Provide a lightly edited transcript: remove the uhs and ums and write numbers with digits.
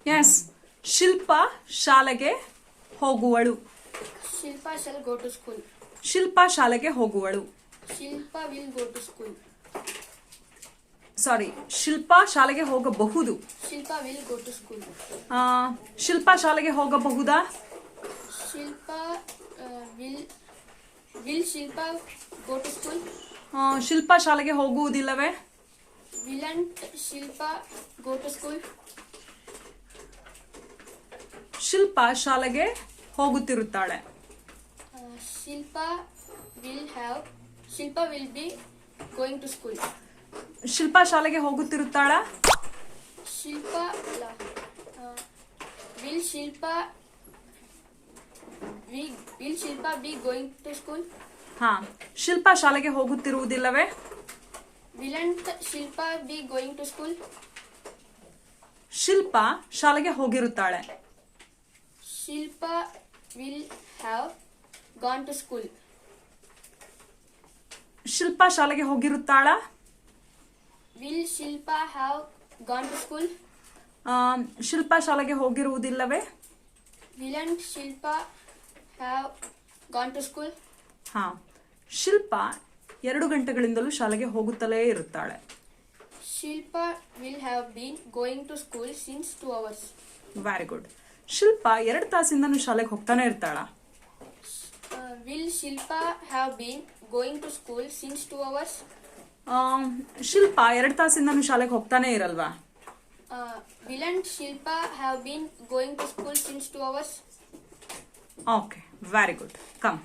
S. ಶಿಲ್ಪ ಶಾಲೆಗೆ ಹೋಗುವಳು. Shilpa shall go to school. ಶಿಲ್ಪ ಶಾಲೆಗೆ ಹೋಗುವಳು. Shilpa will go to school. ಸಾರಿ, ಶಿಲ್ಪ ಶಾಲೆಗೆ ಹೋಗಬಹುದು. Shilpa will go to school. ಶಿಲ್ಪ ಶಾಲೆಗೆ ಹೋಗಬಹುದಾ? Shilpa will Shilpa go to school? ಶಿಲ್ಪ ಶಾಲೆಗೆ ಹೋಗುವುದಿಲ್ಲವೇ? Willn't Shilpa go to school? ಶಿಲ್ಪ ಶಾಲೆಗೆ ಹೋಗುತ್ತಿರುತ್ತಾಳೆ. Shilpa will be going to school. ಶಿಲ್ಪ ಶಾಲೆಗೆ ಹೋಗುತ್ತಿರುತ್ತಾಳ? Shilpa will Shilpa be going to school? ಶಿಲ್ಪ ಶಾಲೆಗೆ ಹೋಗುತ್ತಿರುವುದಿಲ್ಲವೇ? Willn't Shilpa be going to school? ಶಿಲ್ಪ ಶಾಲೆಗೆ ಹೋಗಿರುತ್ತಾಳೆ. Shilpa will have gone to school. ಶಿಲ್ಪ ಶಾಲೆಗೆ ಹೋಗಿರುತ್ತಾಳ? Will Shilpa have gone to school? ಶಿಲ್ಪ ಶಾಲೆಗೆ ಹೋಗಿರುವುದಿಲ್ಲವೇ? Willn't Shilpa have gone to school? ಶಿಲ್ಪ 2 ಗಂಟೆಗಳಿಂದಲೂ ಶಾಲೆಗೆ ಹೋಗುತ್ತಲೇ ಇರುತ್ತಾಳೆ. Shilpa will have been going to school since 2 hours. Very good. Shilpa 2 ತಾಸಿಂದನೂ ಶಾಲೆಗೆ ಹೋಗ್ತಾನೆ ಇರ್ತಾಳ? Will Shilpa have been going to school since 2 hours? ಶಿಲ್ಪ 2 ತಾಸಿಂದನೂ ಶಾಲೆಗೆ ಹೋಗ್ತಾನೆ ಇರಲ್ವಾ? Willn't Shilpa have been going to school since 2 hours? Okay, very good. Come.